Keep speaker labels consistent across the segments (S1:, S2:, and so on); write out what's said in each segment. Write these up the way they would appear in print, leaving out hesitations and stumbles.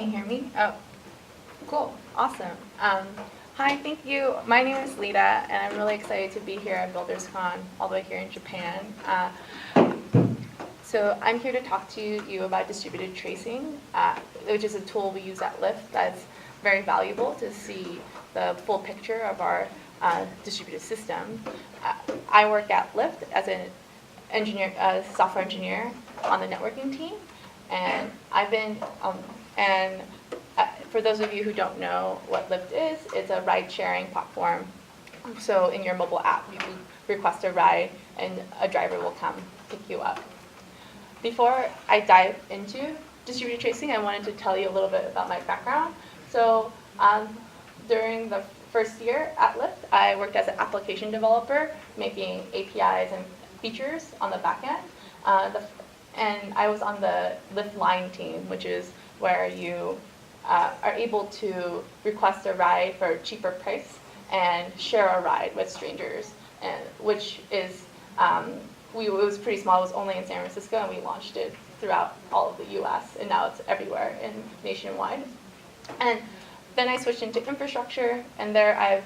S1: Can you hear me? Oh, cool. Awesome. Hi, thank you. My name is Lita, and I'm really excited to be here at BuildersCon, all the way here in Japan. So I'm here to talk to you about distributed tracing, which is a tool we use at Lyft that's very valuable to see the full picture of our distributed system. I work at Lyft as an engineer, software engineer on the networking team, and I've been for those of you who don't know what Lyft is, it's a ride-sharing platform. So in your mobile app, you can request a ride, and a driver will come pick you up. Before I dive into distributed tracing, I wanted to tell you a little bit about my background. So during the first year at Lyft, I worked as an application developer, making APIs and features on the back end. And I was on the Lyft line team, which is where you are able to request a ride for a cheaper price and share a ride with strangers, and which is, it was pretty small. It was only in San Francisco, and we launched it throughout all of the US, and now it's everywhere and nationwide. And then I switched into infrastructure, and there I've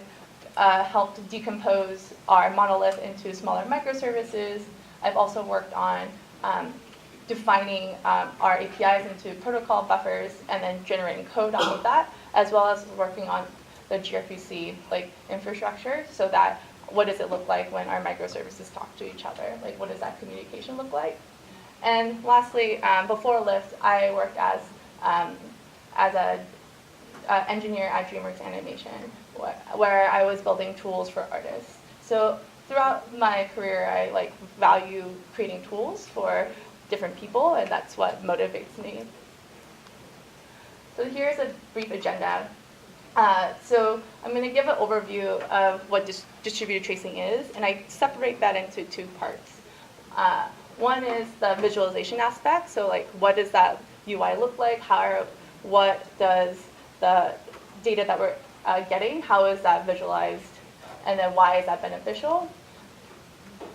S1: helped decompose our monolith into smaller microservices. I've also worked on defining our APIs into protocol buffers and then generating code off of that, as well as working on the gRPC infrastructure, so that what does it look like when our microservices talk to each other? Like, what does that communication look like? And lastly, before Lyft, I worked as an engineer at DreamWorks Animation, where I was building tools for artists. So throughout my career, I value creating tools for different people, and that's what motivates me. So here's a brief agenda. So I'm going to give an overview of what distributed tracing is, and I separate that into two parts. One is the visualization aspect, so what does that UI look like? What does the data that we're getting, how is that visualized? And then why is that beneficial?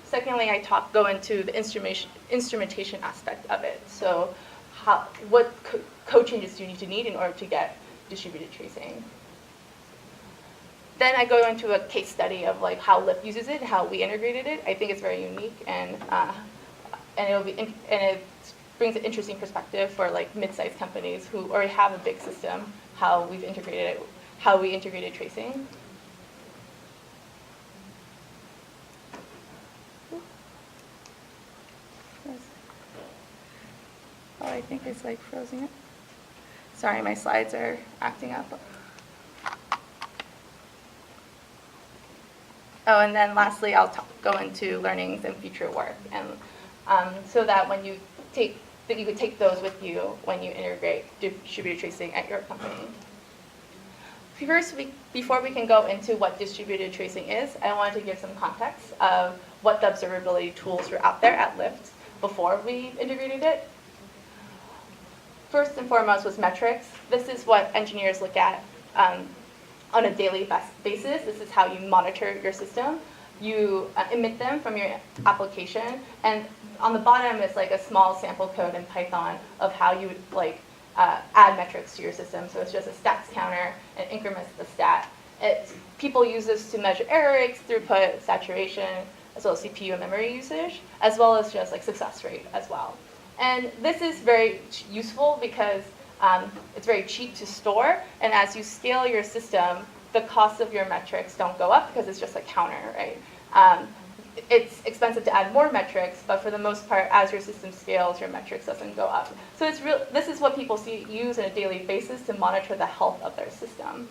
S1: Secondly, I go into the instrumentation aspect of it. So what code changes do you need in order to get distributed tracing? Then I go into a case study of how Lyft uses it, how we integrated it. I think it's very unique, and it brings an interesting perspective for mid-sized companies who already have a big system, how we integrated tracing. Oh, I think it's frozen it. Sorry, my slides are acting up. Oh, and then lastly, I'll go into learnings and future work, and so that you could take those with you when you integrate distributed tracing at your company. First, before we can go into what distributed tracing is, I wanted to give some context of what the observability tools were out there at Lyft before we integrated it. First and foremost was metrics. This is what engineers look at on a daily basis. This is how you monitor your system. You emit them from your application, and on the bottom is a small sample code in Python of how you would add metrics to your system. So it's just a stats counter and increments the stat. People use this to measure error rates, throughput, saturation, as well as CPU and memory usage, as well as just success rate as well. And this is very useful because it's very cheap to store, and as you scale your system, the cost of your metrics don't go up because it's just a counter, right? It's expensive to add more metrics, but for the most part, as your system scales, your metrics doesn't go up. So this is what people use on a daily basis to monitor the health of their system.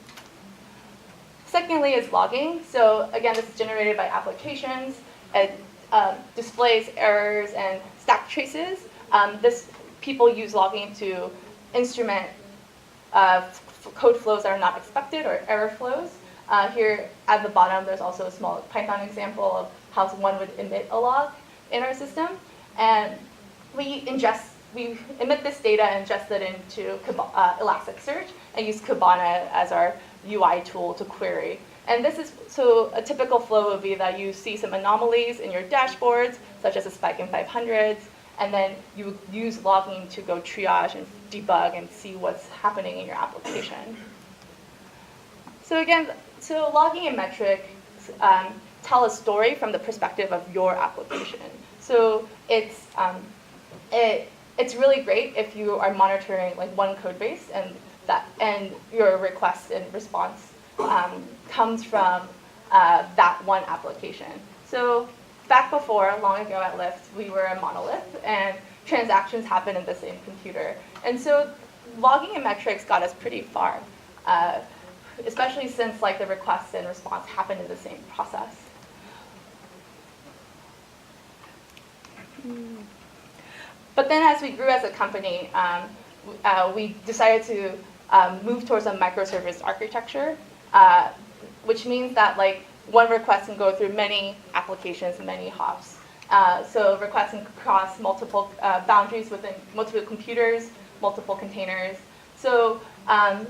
S1: Secondly is logging. So again, this is generated by applications. It displays errors and stack traces. People use logging to instrument code flows that are not expected, or error flows. Here at the bottom, there's also a small Python example of how one would emit a log in our system. And we emit this data and ingest it into Elasticsearch and use Kibana as our UI tool to query. And so a typical flow would be that you see some anomalies in your dashboards, such as a spike in 500s, and then you would use logging to go triage and debug and see what's happening in your application. So again, logging and metrics tell a story from the perspective of your application. So it's really great if you are monitoring like one code base and your request and response comes from that one application. So back before, long ago at Lyft, we were a monolith, and transactions happen in the same computer. And so logging and metrics got us pretty far, especially since like the request and response happened in the same process. But then as we grew as a company, we decided to move towards a microservice architecture, which means that like one request can go through many applications, many hops. So requests can cross multiple boundaries within multiple computers, multiple containers. So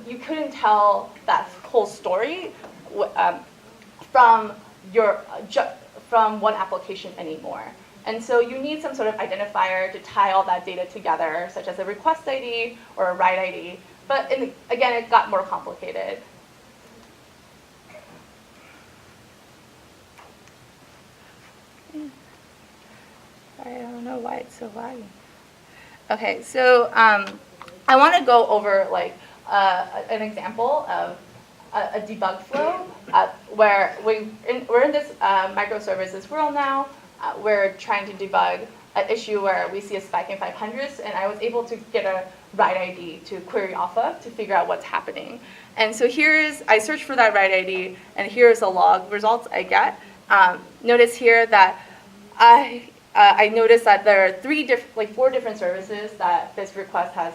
S1: you couldn't tell that whole story from one application anymore. And so you need some sort of identifier to tie all that data together, such as a request ID or a write ID. But again, it got more complicated. I don't know why it's so laggy. Okay, so I want to go over like an example of a debug flow where we're in this microservices world now. We're trying to debug an issue where we see a spike in 500s, and I was able to get a write ID to query off of to figure out what's happening. And so I search for that write ID, and here's the log results I get. Notice here that I noticed that there are 4 different services that this request has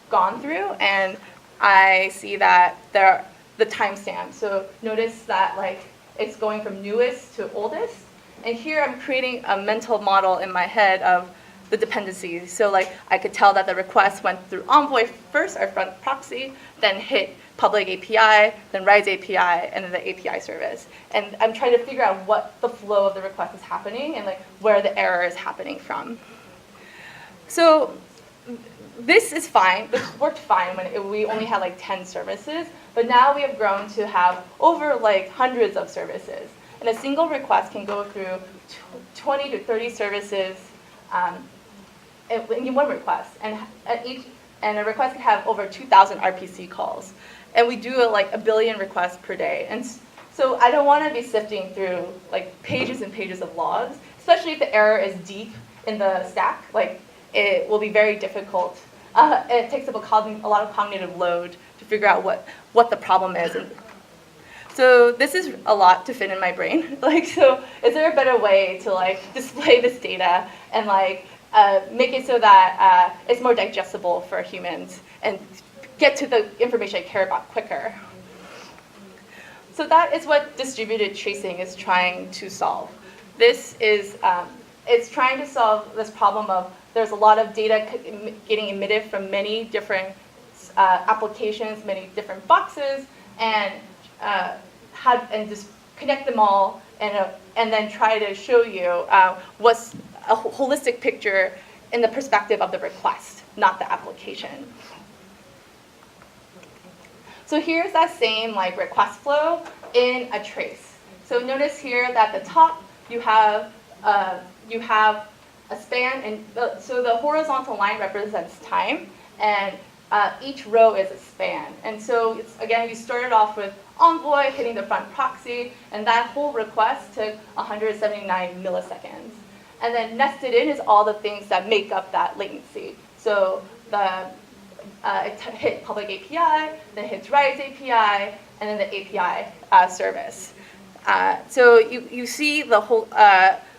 S1: gone through, and I see that there are the timestamp. So notice that like it's going from newest to oldest. And here I'm creating a mental model in my head of the dependencies. So like I could tell that the request went through Envoy first, our front proxy, then hit public API, then Rise API, and then the API service. And I'm trying to figure out what the flow of the request is happening and like where the error is happening from. So this is fine. This worked fine when we only had like 10 services, but now we have grown to have over like hundreds of services. And a single request can go through 20 to 30 services in one request, and a request can have over 2,000 RPC calls. And we do like 1 billion requests per day. And so I don't want to be sifting through like pages and pages of logs, especially if the error is deep in the stack. Like it will be very difficult. It takes up a lot of cognitive load to figure out what the problem is. And so this is a lot to fit in my brain. Like, so is there a better way to like display this data and like make it so that it's more digestible for humans and get to the information I care about quicker? So that is what distributed tracing is trying to solve. This is it's trying to solve this problem of there's a lot of data getting emitted from many different applications, many different boxes, and just connect them all and then try to show you what's a holistic picture in the perspective of the request, not the application. So here's that same like request flow in a trace. So notice here that at the top you have a span, and so the horizontal line represents time, and each row is a span. And so again, you started off with Envoy hitting the front proxy, and that whole request took 179 milliseconds. And then nested in is all the things that make up that latency. So it hit public API, then hits Rise API, and then the API service. So you see the whole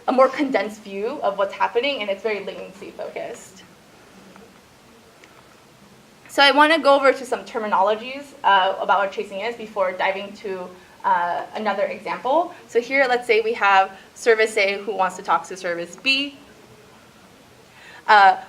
S1: a more condensed view of what's happening, and it's very latency focused. So I want to go over to some terminologies about what tracing is before diving to another example. So here, let's say we have service A who wants to talk to service B.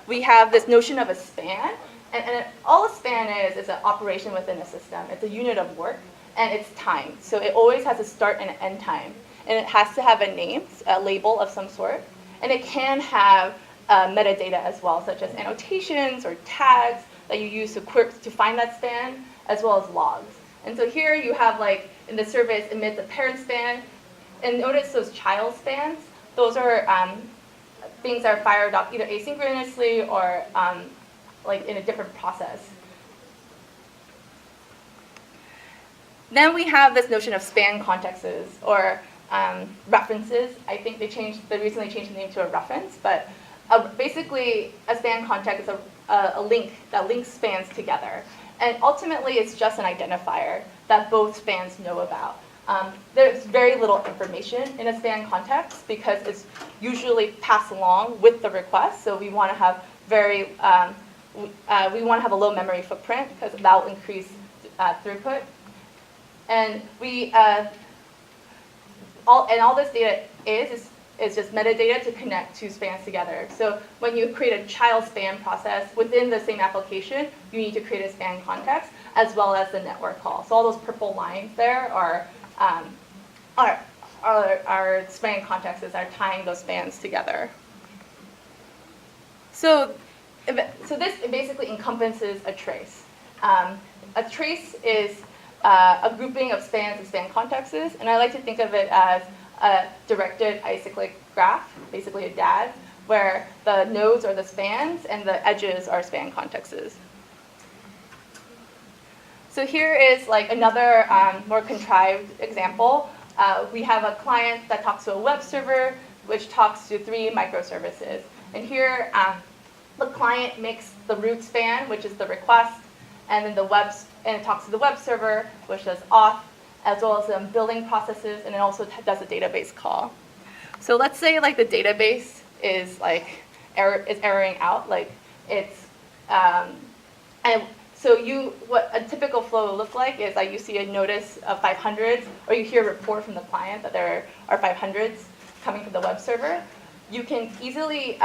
S1: We have this notion of a span, and all a span is an operation within a system. It's a unit of work, and it's time. So it always has a start and an end time. And it has to have a name, a label of some sort. And it can have metadata as well, such as annotations or tags that you use to find that span, as well as logs. And so here you have, like, in the service, emit the parent span, and notice those child spans. Those are things that are fired up either asynchronously or like in a different process. Then we have this notion of span contexts or references. I think they recently changed the name to a reference, but basically a span context is a link that links spans together. And ultimately, it's just an identifier that both spans know about. There's very little information in a span context because it's usually passed along with the request. So we want to have we want to have a low memory footprint because that will increase throughput. And all this data is just metadata to connect two spans together. So when you create a child span process within the same application, you need to create a span context as well as the network call. So all those purple lines there are span contexts that are tying those spans together. So this basically encompasses a trace. A trace is a grouping of spans and span contexts, and I like to think of it as a directed acyclic graph, basically a DAG, where the nodes are the spans and the edges are span contexts. So here is like another more contrived example. We have a client that talks to a web server, which talks to 3 microservices. And here, the client makes the root span, which is the request, and then it talks to the web server, which does auth, as well as building processes, and it also does a database call. So let's say like the database is like erroring out, like it's and so what a typical flow will look like is like you see a notice of 500s, or you hear a report from the client that there are 500s coming from the web server. You can easily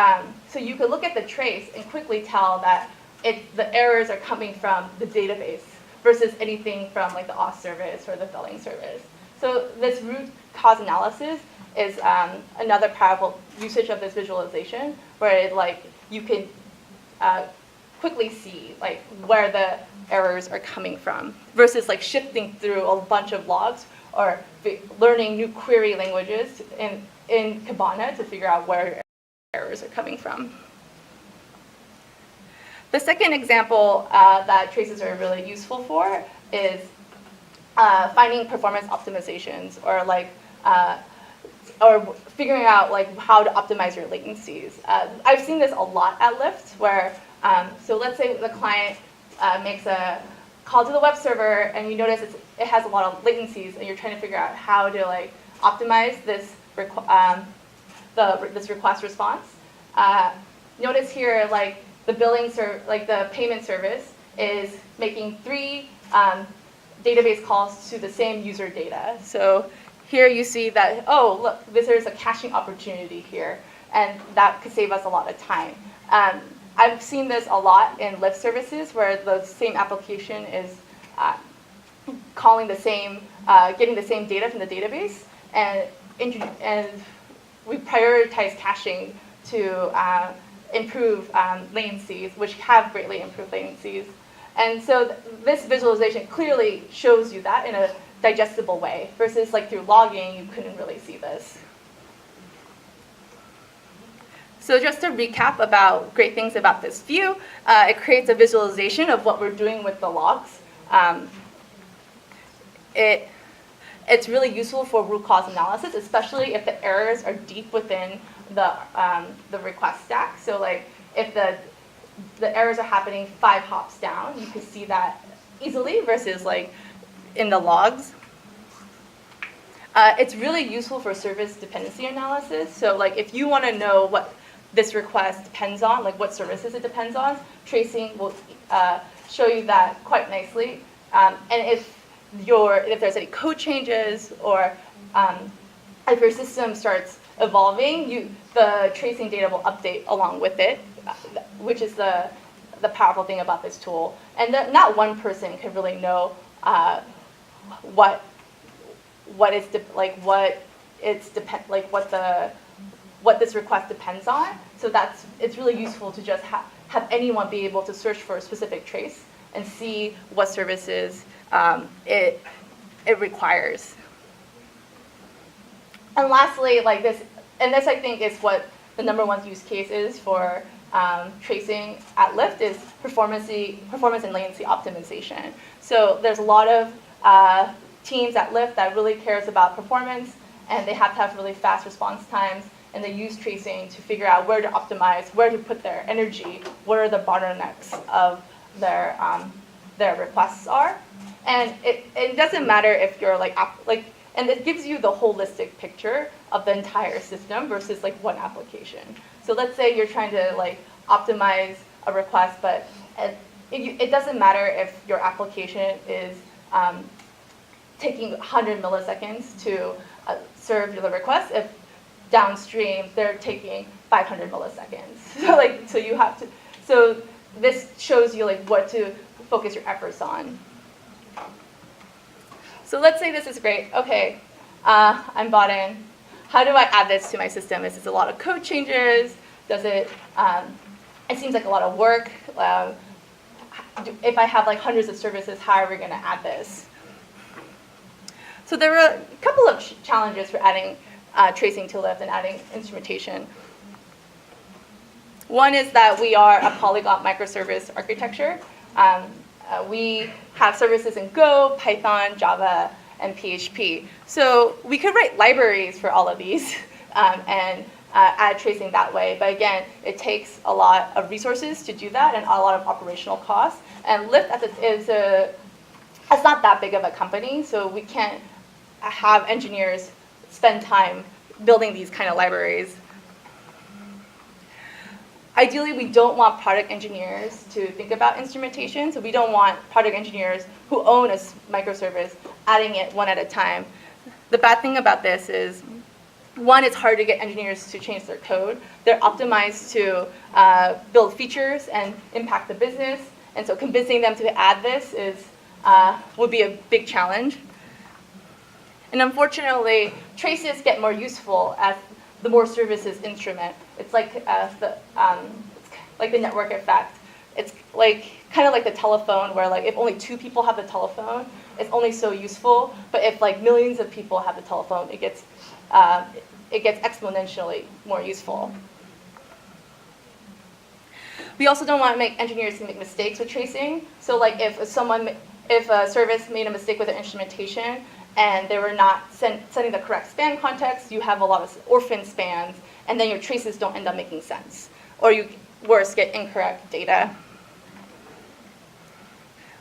S1: so you can look at the trace and quickly tell that the errors are coming from the database versus anything from like the auth service or the billing service. So this root cause analysis is another powerful usage of this visualization, where you can quickly see like where the errors are coming from versus like shifting through a bunch of logs or learning new query languages in Kibana to figure out where errors are coming from. The second example that traces are really useful for is finding performance optimizations or figuring out like how to optimize your latencies. I've seen this a lot at Lyft, where so let's say the client makes a call to the web server, and you notice it has a lot of latencies, and you're trying to figure out how to like optimize this this request response. Notice here like the the payment service is making 3 database calls to the same user data. So here you see that, oh, look, there's a caching opportunity here, and that could save us a lot of time. I've seen this a lot in Lyft services where the same application is calling getting the same data from the database, and we prioritize caching to improve latencies, which have greatly improved latencies. And so this visualization clearly shows you that in a digestible way, versus like through logging, you couldn't really see this. So just to recap about great things about this view, it creates a visualization of what we're doing with the logs. It's really useful for root cause analysis, especially if the errors are deep within the request stack. So like if the errors are happening 5 hops down, you can see that easily versus like in the logs. It's really useful for service dependency analysis. So like if you want to know what this request depends on, like what services it depends on, tracing will show you that quite nicely. And if there's any code changes or if your system starts evolving, the tracing data will update along with it, which is the powerful thing about this tool. And not one person can really know what what this request depends on. So it's really useful to just have anyone be able to search for a specific trace and see what services it requires. And lastly, like this I think is what the #1 use case is for tracing at Lyft is performance and latency optimization. So there's a lot of teams at Lyft that really cares about performance, and they have to have really fast response times, and they use tracing to figure out where to optimize, where to put their energy, what are the bottlenecks of their requests are. And it doesn't matter if you're and it gives you the holistic picture of the entire system versus like one application. So let's say you're trying to like optimize a request, but it doesn't matter if your application is taking 100 milliseconds to serve the request if downstream they're taking 500 milliseconds. So this shows you like what to focus your efforts on. So let's say this is great. Okay, I'm bought in. How do I add this to my system? Is this a lot of code changes? Does it? It seems like a lot of work. If I have like hundreds of services, how are we going to add this? So there were a couple of challenges for adding tracing to Lyft and adding instrumentation. One is that we are a polyglot microservice architecture. We have services in Go, Python, Java, and PHP. So we could write libraries for all of these and add tracing that way. But again, it takes a lot of resources to do that and a lot of operational costs. And Lyft it's not that big of a company, so we can't have engineers spend time building these kind of libraries. Ideally, we don't want product engineers to think about instrumentation, so we don't want product engineers who own a microservice adding it one at a time. The bad thing about this is, one, it's hard to get engineers to change their code. They're optimized to build features and impact the business, and so convincing them to add this would be a big challenge. And unfortunately, traces get more useful as the more services instrument. It's like the network effect. It's like kind of like the telephone, where like if only 2 people have the telephone, it's only so useful. But if like millions of people have the telephone, it gets exponentially more useful. We also don't want to make engineers to make mistakes with tracing. So like if a service made a mistake with their instrumentation and they were not sending the correct span context, you have a lot of orphan spans, and then your traces don't end up making sense. Or you, worse, get incorrect data.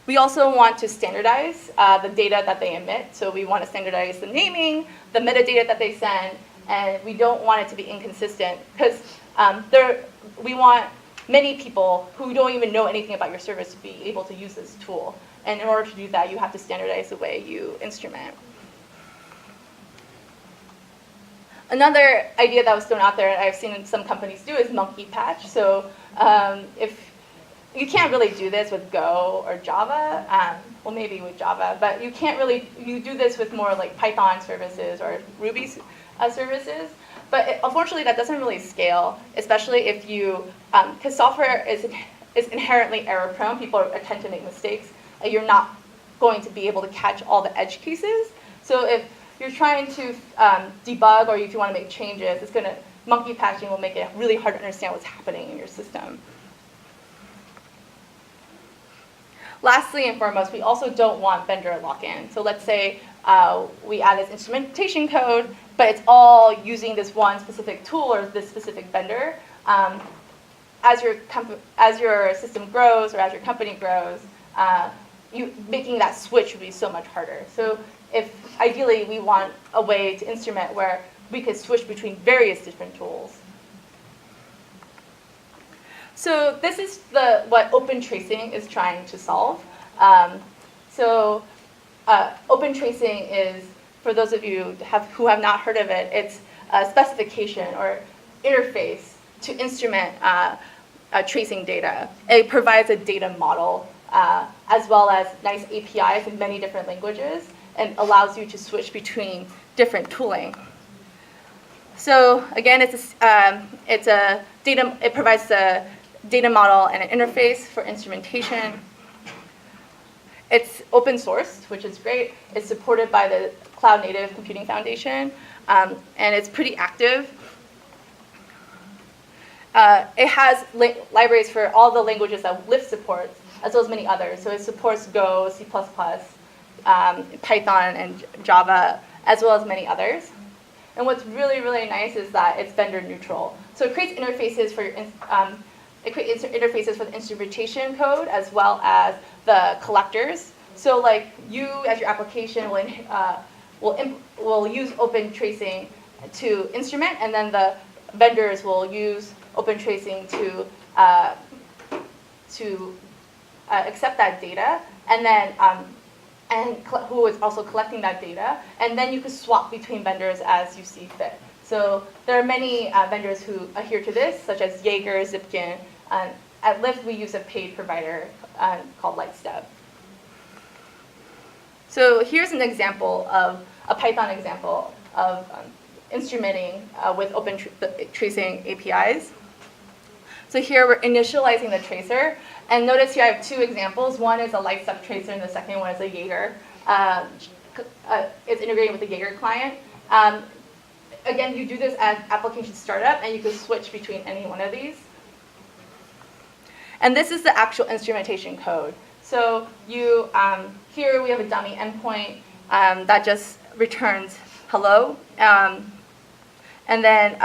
S1: We also want to standardize the data that they emit. So we want to standardize the naming, the metadata that they send, and we don't want it to be inconsistent, because we want many people who don't even know anything about your service to be able to use this tool. And in order to do that, you have to standardize the way you instrument. Another idea that was thrown out there, and I've seen some companies do, is monkey patch. So if you can't really do this with Go or Java, well, maybe with Java, but you can't really, you do this with more like Python services or Ruby services. But unfortunately, that doesn't really scale, especially if you, because software is inherently error prone. People tend to make mistakes. You're not going to be able to catch all the edge cases. So if you're trying to debug, or if you want to make changes, monkey patching will make it really hard to understand what's happening in your system. Lastly and foremost, we also don't want vendor lock-in. So let's say we add this instrumentation code, but it's all using this one specific tool or this specific vendor. As your system grows or as your company grows, making that switch would be so much harder. So ideally we want a way to instrument where we could switch between various different tools. So this is what OpenTracing is trying to solve. OpenTracing is, for those of you who have not heard of it, it's a specification or interface to instrument tracing data. It provides a data model as well as nice APIs in many different languages, and allows you to switch between different tooling. So again, it provides a data model and an interface for instrumentation. It's open sourced, which is great. It's supported by the Cloud Native Computing Foundation, and it's pretty active. It has libraries for all the languages that Lyft supports, as well as many others. So it supports Go, C++, Python, and Java, as well as many others. And what's really, really nice is that it's vendor neutral. So it creates interfaces for the instrumentation code as well as the collectors. So like you, as your application, will use OpenTracing to instrument, and then the vendors will use OpenTracing to accept that data, and then who is also collecting that data, and then you can swap between vendors as you see fit. So there are many vendors who adhere to this, such as Jaeger, Zipkin. At Lyft, we use a paid provider called Lightstep. So here's an example of a Python example of instrumenting with OpenTracing APIs. So here we're initializing the tracer. And notice here I have two examples. One is a Lightstep tracer, and the second one is a Jaeger. It's integrating with the Jaeger client. Again, you do this as application startup, and you can switch between any one of these. And this is the actual instrumentation code. So you here we have a dummy endpoint that just returns hello, and then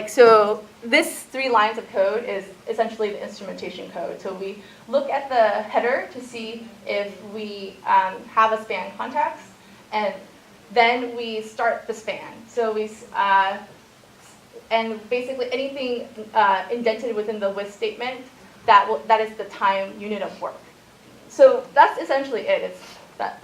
S1: so this 3 lines of code is essentially the instrumentation code. So we look at the header to see if we have a span context, and then we start the span. So and basically anything indented within the with statement, that is the time unit of work. So that's essentially it. It's that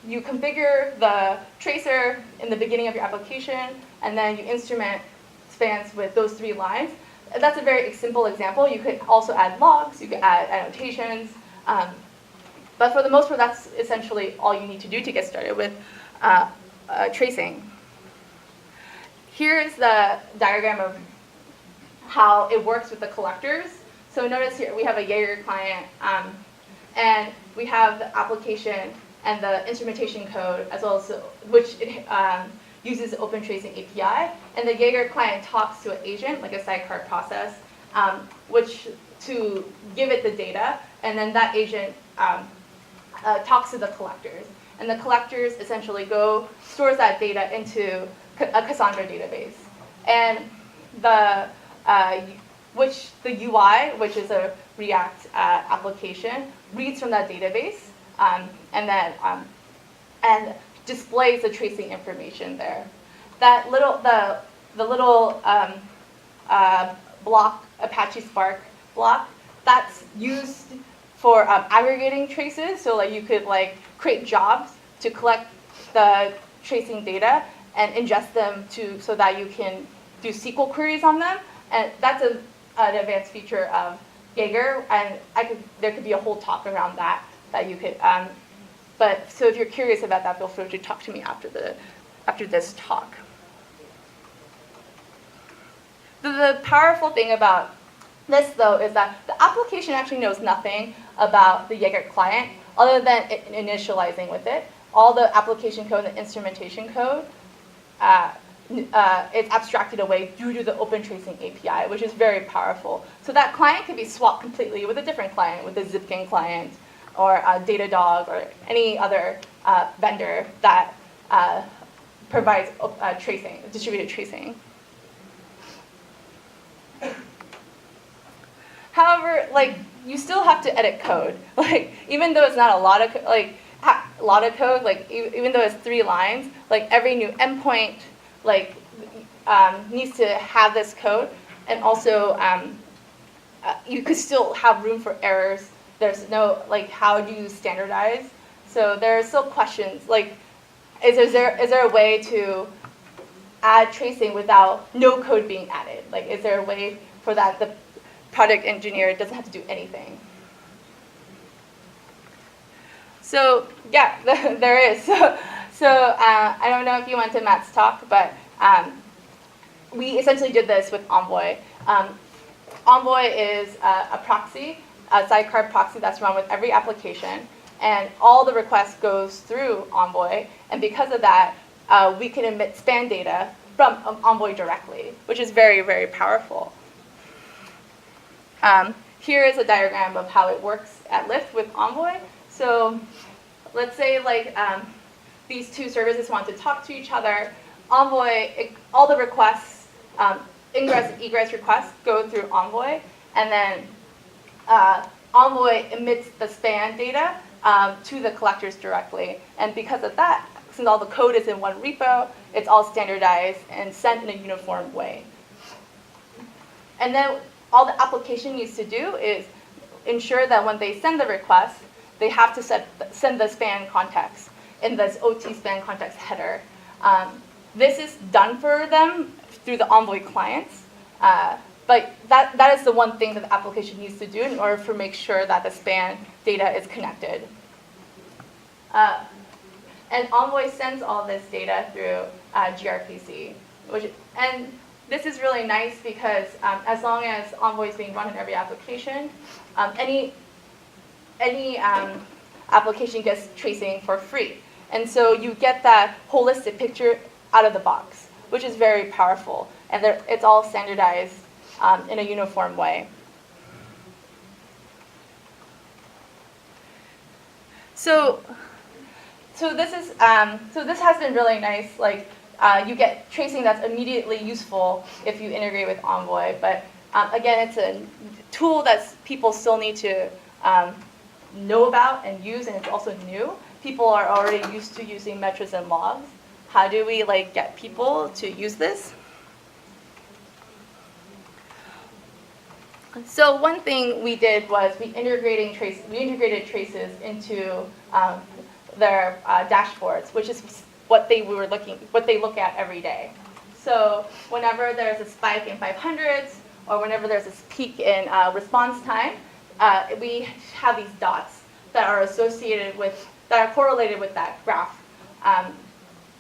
S1: you configure the tracer in the beginning of your application, and then you instrument spans with those 3 lines. That's a very simple example. You could also add logs, you could add annotations, but for the most part, that's essentially all you need to do to get started with tracing. Here's the diagram of how it works with the collectors. So notice here we have a Jaeger client, and we have the application and the instrumentation code, as well as which it uses OpenTracing API. And the Jaeger client talks to an agent, like a sidecar process, which to give it the data, and then that agent talks to the collectors. And the collectors essentially stores that data into a Cassandra database. And the UI, which is a React application, reads from that database and displays the tracing information there. That the little block, Apache Spark block, that's used for aggregating traces. So like you could create jobs to collect the tracing data and ingest them so that you can do SQL queries on them. And that's an advanced feature of Jaeger, and there could be a whole talk around that you could. But so if you're curious about that, feel free to talk to me after this talk. The powerful thing about this, though, is that the application actually knows nothing about the Jaeger client other than initializing with it. All the application code and the instrumentation code, it's abstracted away due to the OpenTracing API, which is very powerful. So that client could be swapped completely with a different client, with a Zipkin client, or a Datadog, or any other vendor that provides tracing, distributed tracing. However, you still have to edit code. Even though it's not a lot of code, even though it's 3 lines, every new endpoint needs to have this code, and also you could still have room for errors. There's no how do you standardize? So there are still questions is there a way to add tracing without no code being added? Is there a way for that the project engineer doesn't have to do anything? So yeah, there is. So I don't know if you went to Matt's talk, but we essentially did this with Envoy. Envoy is a proxy, a sidecar proxy that's run with every application, and all the requests goes through Envoy, and because of that, we can emit span data from Envoy directly, which is very, very powerful. Here is a diagram of how it works at Lyft with Envoy. So let's say these two services want to talk to each other. Envoy, all the requests, ingress and egress requests go through Envoy, and then Envoy emits the span data to the collectors directly. And because of that, since all the code is in one repo, it's all standardized and sent in a uniform way. And then all the application needs to do is ensure that when they send the request, they have to send the span context in this OT span context header. This is done for them through the Envoy clients, but that is the one thing that the application needs to do in order to make sure that the span data is connected. And Envoy sends all this data through gRPC, and this is really nice because as long as Envoy is being run in every application, any application gets tracing for free. And so you get that holistic picture out of the box, which is very powerful. And it's all standardized in a uniform way. So this has been really nice. You get tracing that's immediately useful if you integrate with Envoy. But again, it's a tool that people still need to know about and use, and it's also new. People are already used to using metrics and logs. How do we get people to use this? So one thing we did was we integrated traces into their dashboards, which is what they look at every day. So whenever there's a spike in 500s, or whenever there's a peak in response time, we have these dots that are correlated with that graph.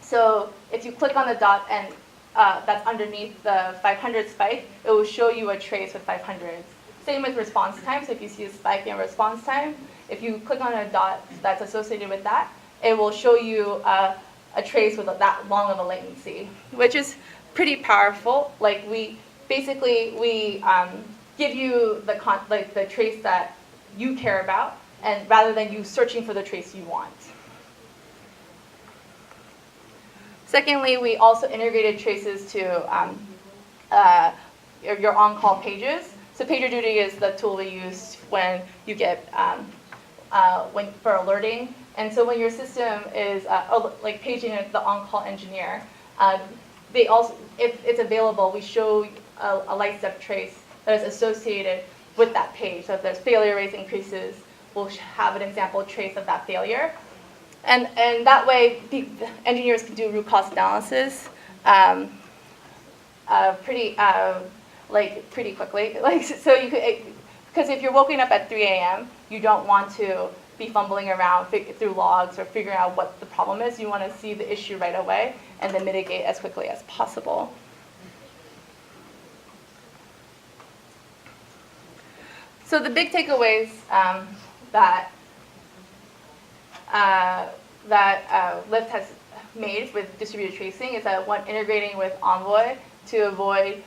S1: So if you click on the dot and that's underneath the 500 spike, it will show you a trace with 500s. Same with response time. So if you see a spike in response time, if you click on a dot that's associated with that, it will show you a trace with that long of a latency, which is pretty powerful. We give you the trace that you care about, and rather than you searching for the trace you want. Secondly, we also integrated traces to your on-call pages. So PagerDuty is the tool we use when you get for alerting. And so when your system is paging the on-call engineer, they also, if it's available, we show a light step trace that is associated with that page. So if there's failure rates increases, we'll have an example trace of that failure. And that way, engineers can do root cause analysis pretty quickly. So you could, because if you're waking up at 3 a.m., you don't want to be fumbling around through logs or figuring out what the problem is. You want to see the issue right away and then mitigate as quickly as possible. So the big takeaways that Lyft has made with distributed tracing is that one, integrating with Envoy to avoid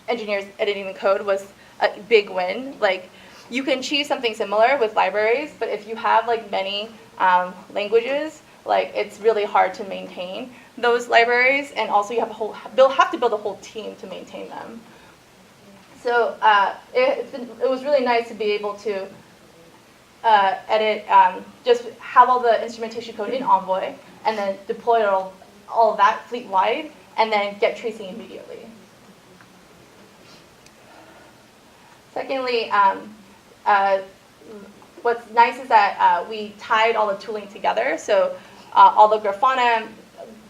S1: engineers editing the code was a big win. You can achieve something similar with libraries, but if you have many languages, it's really hard to maintain those libraries, and also you have to build a whole team to maintain them. So it was really nice to be able to edit, just have all the instrumentation code in Envoy, and then deploy all of that fleet-wide, and then get tracing immediately. Secondly, what's nice is that we tied all the tooling together. So all the Grafana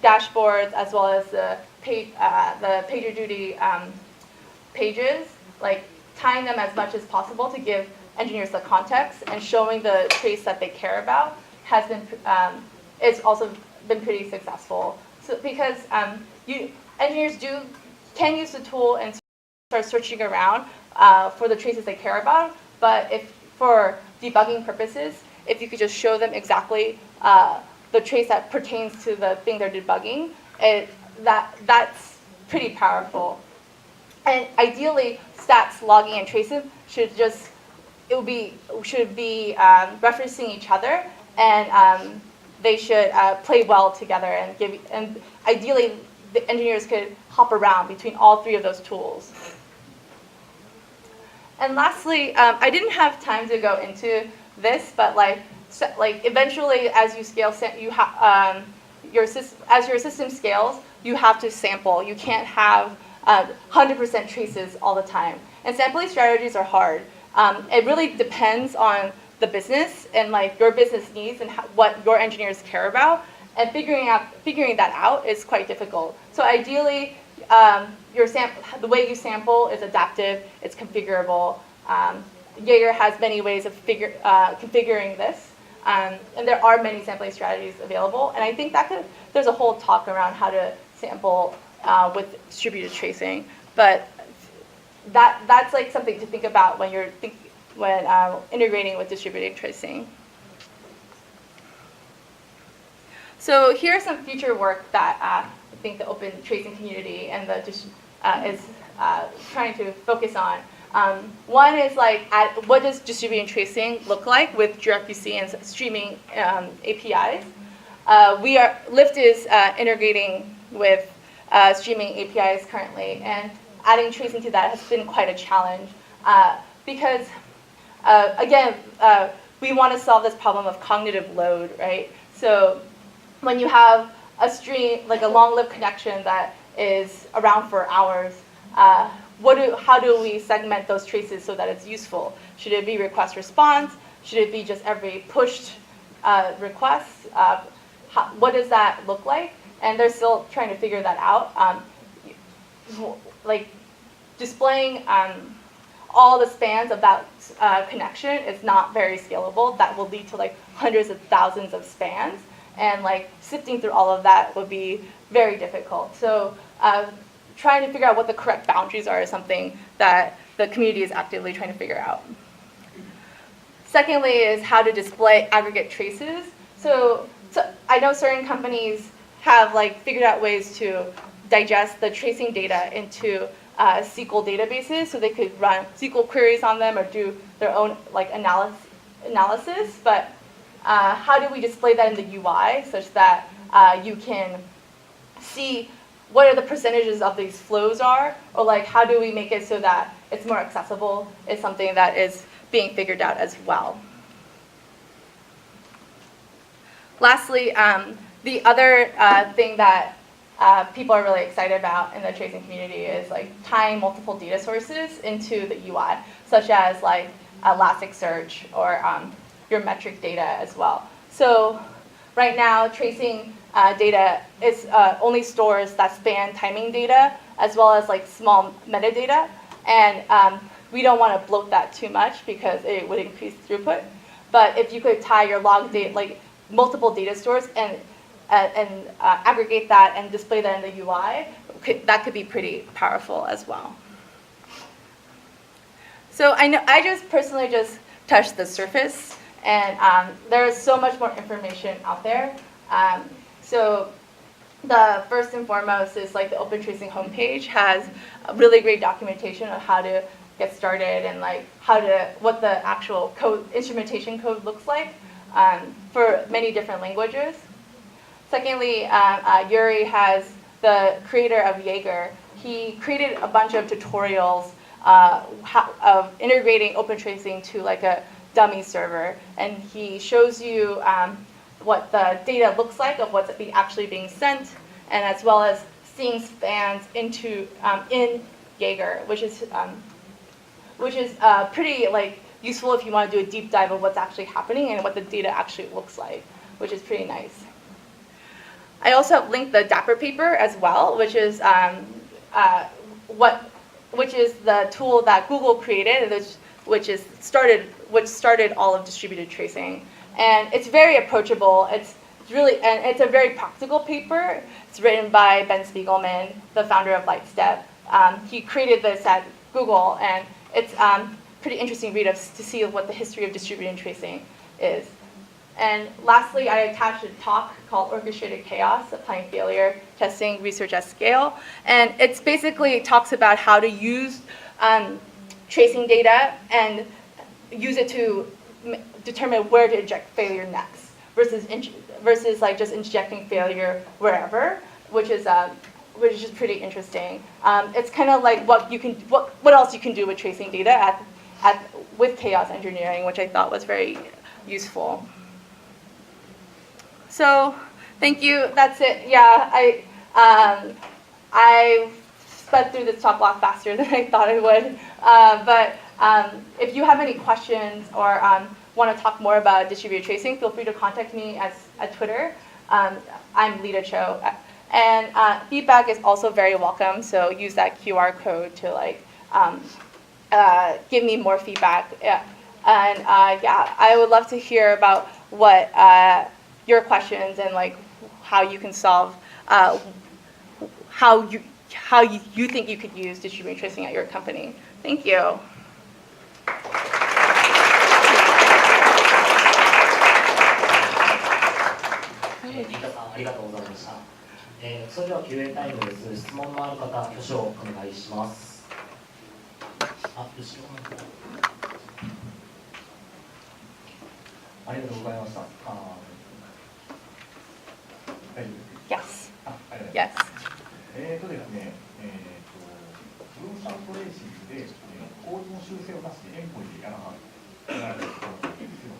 S1: dashboards, as well as the PagerDuty pages, tying them as much as possible to give engineers the context and showing the trace that they care about has been it's also been pretty successful. So because engineers do can use the tool and start searching around for the traces they care about. But if for debugging purposes, if you could just show them exactly the trace that pertains to the thing they're debugging, that's pretty powerful. And ideally, stats, logging, and tracing should be referencing each other, and they should play well together. And ideally, the engineers could hop around between all three of those tools. And lastly, I didn't have time to go into this, but eventually, as you scale, as your system scales, you have to sample. You can't have 100% traces all the time. And sampling strategies are hard. It really depends on the business and your business needs and what your engineers care about. And figuring that out is quite difficult. So ideally, the way you sample is adaptive. It's configurable. Jaeger has many ways of configuring this. And there are many sampling strategies available. And I think there's a whole talk around how to sample with distributed tracing. But that's something to think about when you're integrating with distributed tracing. So here's some future work that I think the OpenTracing community and is trying to focus on. One is what does distributed tracing look like with gRPC and streaming APIs? Lyft is integrating with streaming APIs currently, and adding tracing to that has been quite a challenge because, again, we want to solve this problem of cognitive load, right? So when you have a stream, a long-lived connection that is around for hours, how do we segment those traces so that it's useful? Should it be request response? Should it be just every pushed request? What does that look like? And they're still trying to figure that out. Displaying all the spans of that connection is not very scalable. That will lead to hundreds of thousands of spans, and sifting through all of that would be very difficult. So trying to figure out what the correct boundaries are is something that the community is actively trying to figure out. Secondly is how to display aggregate traces. So I know certain companies have figured out ways to digest the tracing data into SQL databases, so they could run SQL queries on them or do their own analysis. But how do we display that in the UI such that you can see what are the percentages of these flows are, or how do we make it so that it's more accessible is something that is being figured out as well. Lastly, the other thing that people are really excited about in the tracing community is tying multiple data sources into the UI, such as Elasticsearch or your metric data as well. So right now, tracing data is only stores that span timing data as well as small metadata, and we don't want to bloat that too much because it would increase throughput. But if you could tie your log data, multiple data stores and aggregate that and display that in the UI, that could be pretty powerful as well. So I just personally touched the surface, and there is so much more information out there. So the first and foremost is the OpenTracing homepage has a really great documentation of how to get started and what the actual instrumentation code looks like for many different languages. Secondly, Yuri has the creator of Jaeger. He created a bunch of tutorials of integrating OpenTracing to a dummy server, and he shows you what the data looks like of what's actually being sent, and as well as seeing spans into in Jaeger, which is pretty useful if you want to do a deep dive of what's actually happening and what the data actually looks like, which is pretty nice. I also have linked the Dapper paper as well, which is the tool that Google created, which started all of distributed tracing. And it's very approachable. It's a very practical paper. It's written by Ben Spiegelman, the founder of Lightstep. he created this at Google, and it's pretty interesting read to see what the history of distributed tracing is. And lastly, I attached a talk called Orchestrated Chaos, Applying Failure Testing Research at Scale. And it's basically talks about how to use tracing data and use it to determine where to inject failure next versus like just injecting failure wherever, which is pretty interesting. It's kind of like what else you can do with tracing data with chaos engineering, which I thought was very useful. So thank you. That's it. Yeah, I sped through this talk a lot faster than I thought I would. But if you have any questions or want to talk more about distributed tracing, feel free to contact me at Twitter. I'm Lita Cho. And feedback is also very welcome. So use that QR code to give me more feedback. Yeah. And I would love to hear about what your questions and how you can solve how you think you could use distributed tracing at your company. Thank you.
S2: リタさんありがとうございました。それでは Q&A タイムです。質問のある方、挙手をお願いします。あ、後ろの方。ありがとうございました。
S1: Yes.
S2: ありがとうございます。
S1: Yes.
S3: ですね、分散トレーシングで、コードの修正をなしでエンポイントでやられるといいですよ。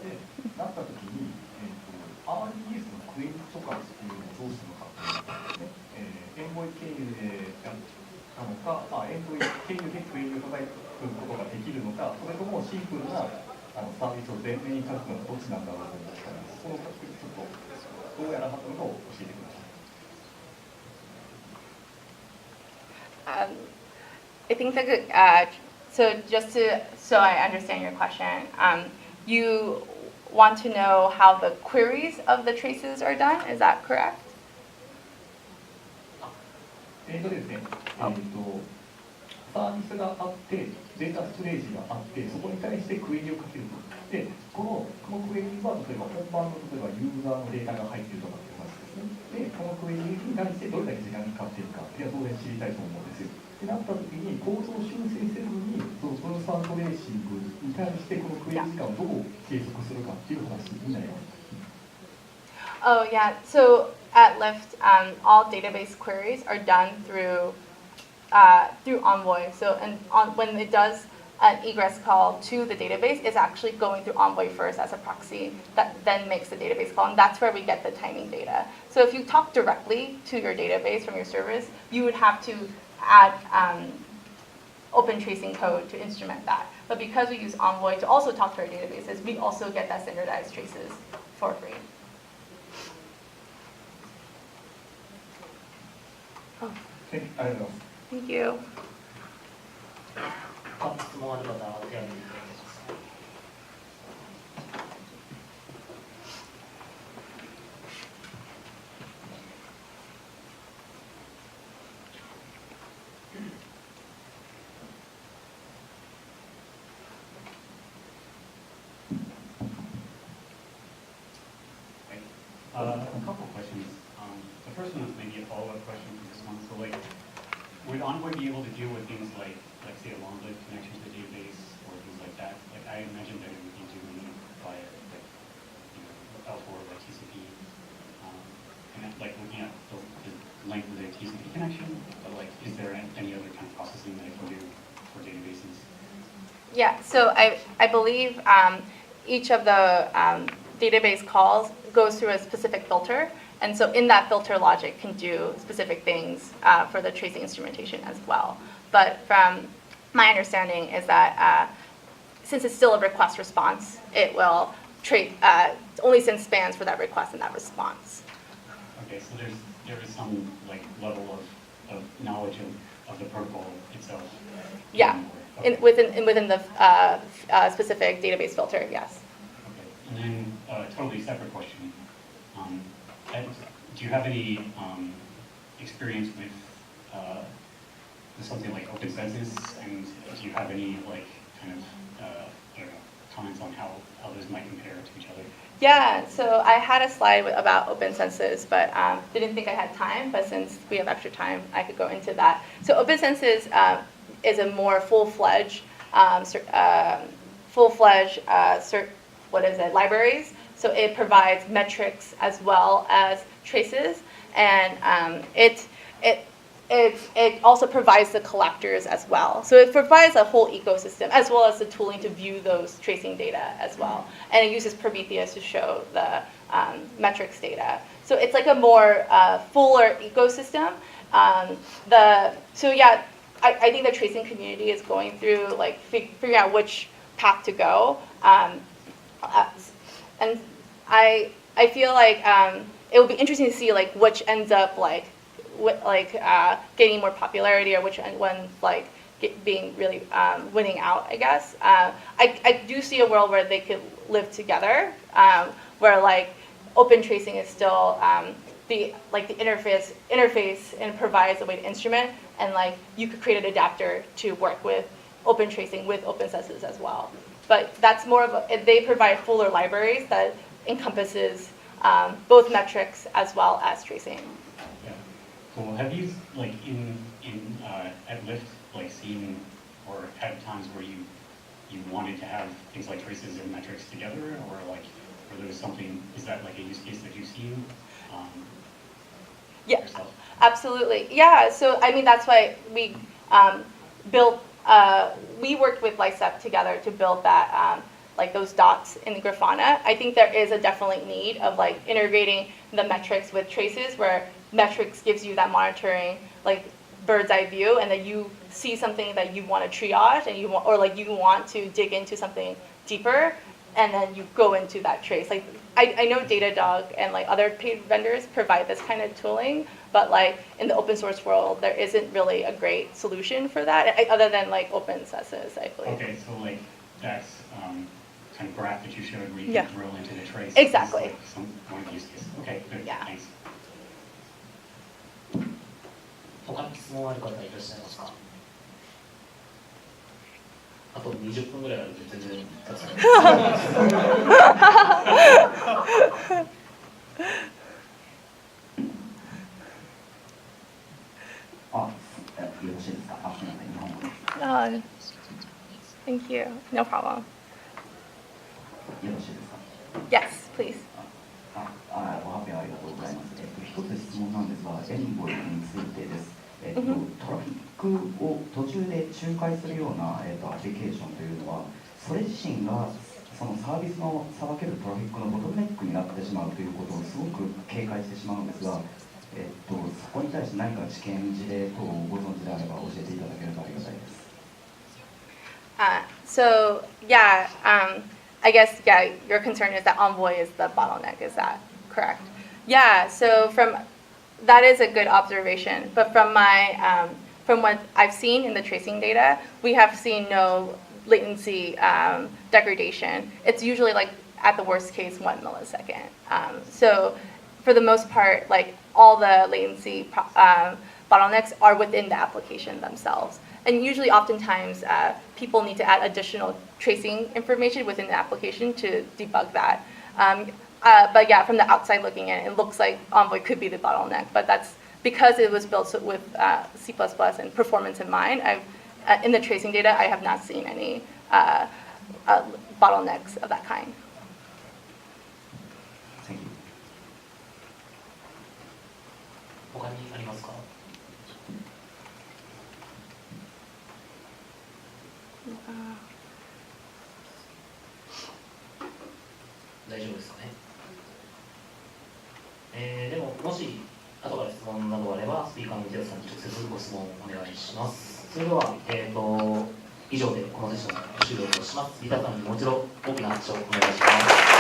S3: で、なったときに、RDS のクエリとかっていうのをどうするのかっていうね、エンボイ経由でやったのか、エンボイ経由でクエリを叩くことができるのか、それともシンプルなサービスを前面に書くのかどっちなんだろうと思ったので、そのちょっとどうやらはったのかを教えてください。
S1: I think that so I understand your question. You want to know how the queries of the traces are done. Is that correct?
S3: ですね。サービスがあって、データストレージがあって、そこに対してクエリをかけると。で、このクエリは例えば本番の例えばユーザーのデータが入っているとかっていう話ですね。で、このクエリに対してどれだけ時間がかかっているかっていうのは当然知りたいと思うんですよ。ってなった時に構造修正せずにその分散トレーシングに対してこのクエリ時間をどう計測するかっていう話になります。
S1: Oh yeah. So at Lyft, all database queries are done through Envoy. So when it does an egress call to the database, it's actually going through Envoy first as a proxy that then makes the database call, and that's where we get the timing data. So if you talk directly to your database from your service, you would have to add OpenTracing code to instrument that. But because we use Envoy to also talk to our databases, we also get that standardized traces for free. Oh. Thank you.
S2: 質問ある方、お手挙げください。
S4: A couple of questions. The first one is maybe a follow-up question to this one. So, would Envoy be able to deal with things like say, a long-lived connection to the database or things like that? I imagine that it would be doing via, L4, TCP, and looking at the length of the TCP connection. But is there any other kind of processing that it can do for databases?
S1: Yeah. So I believe each of the database calls goes through a specific filter, and so in that filter logic can do specific things for the tracing instrumentation as well. But from my understanding is that since it's still a request response, it will only send spans for that request and that response.
S4: Okay, so there is some level of knowledge of the protocol itself.
S1: Yeah,
S4: okay.
S1: within the specific database filter, yes.
S4: And then a totally separate question. Do you have any experience with something like OpenCensus, and do you have any like kind of I don't know, comments on how those might compare to each other?
S1: Yeah, so I had a slide about OpenCensus, but didn't think I had time. But since we have extra time, I could go into that. So OpenCensus is a more full-fledged, libraries. So it provides metrics as well as traces, and it also provides the collectors as well. So it provides a whole ecosystem as well as the tooling to view those tracing data as well. And it uses Prometheus to show the metrics data. So it's like a more fuller ecosystem. So yeah, I think the tracing community is going through like figuring out which path to go. And I feel like it will be interesting to see like which ends up gaining more popularity, or which one being really winning out, I guess. I do see a world where they could live together, where like OpenTracing is still the interface and provides a way to instrument, and like you could create an adapter to work with OpenTracing with OpenCensus as well. But that's more of they provide fuller libraries that encompasses both metrics as well as tracing.
S4: Yeah, cool. Have you like at Lyft like seen or had times where you wanted to have things like traces and metrics together, or like where there was something? Is that like a use case that you've seen?
S1: Yeah,
S4: yourself?
S1: absolutely. Yeah, so I mean that's why we built. We worked with Lysep together to build that, like those dots in Grafana. I think there is a definitely need of like integrating the metrics with traces, where metrics gives you that monitoring, like bird's eye view, and then you see something that you want to triage, and you want to dig into something deeper, and then you go into that trace. Like I know Datadog and like other paid vendors provide this kind of tooling, but like in the open source world, there isn't really a great solution for that, other than like OpenCensus, I believe.
S4: Okay, so like that's kind of graph that you showed where you
S1: Yeah.
S4: can drill into the trace.
S1: Exactly.
S4: Like one of the use cases. Okay, good.
S1: Yeah.
S4: Thanks.
S2: 他に質問ある方いらっしゃいますか？あと20分ぐらいあるので全然経つない。
S5: よろしいですか？すみません、日本語です。
S1: Thank you. No problem.
S5: よろしいですか？
S1: Yes, please.
S5: ご発表ありがとうございます。一つ質問なんですが、エンボイについてです。トラフィックを途中で仲介するような、アプリケーションというのは、それ自身がそのサービスのさばけるトラフィックのボトルネックになってしまうということをすごく警戒してしまうんですが、そこに対して何か知見、事例等をご存知であれば教えていただければありがたいです。
S1: So yeah, I guess yeah, your concern is that Envoy is the bottleneck. Is that correct? Yeah. So that is a good observation. But from what I've seen in the tracing data, we have seen no latency degradation. It's usually like at the worst case 1 millisecond. So for the most part, like all the latency bottlenecks are within the application themselves. And usually, oftentimes, people need to add additional tracing information within the application to debug that. But yeah, from the outside looking in, it looks like Envoy could be the bottleneck. But that's because it was built with C++ and performance in mind. In the tracing data, I have not seen any bottlenecks of that kind.
S5: Thank you.
S2: 他にありますか？大丈夫ですかね。でももし後から質問などあればスピーカーの池田さんに直接ご質問お願いします。それでは、以上でこのセッション終了とします。リタさんにもう一度大きな拍手をお願いします。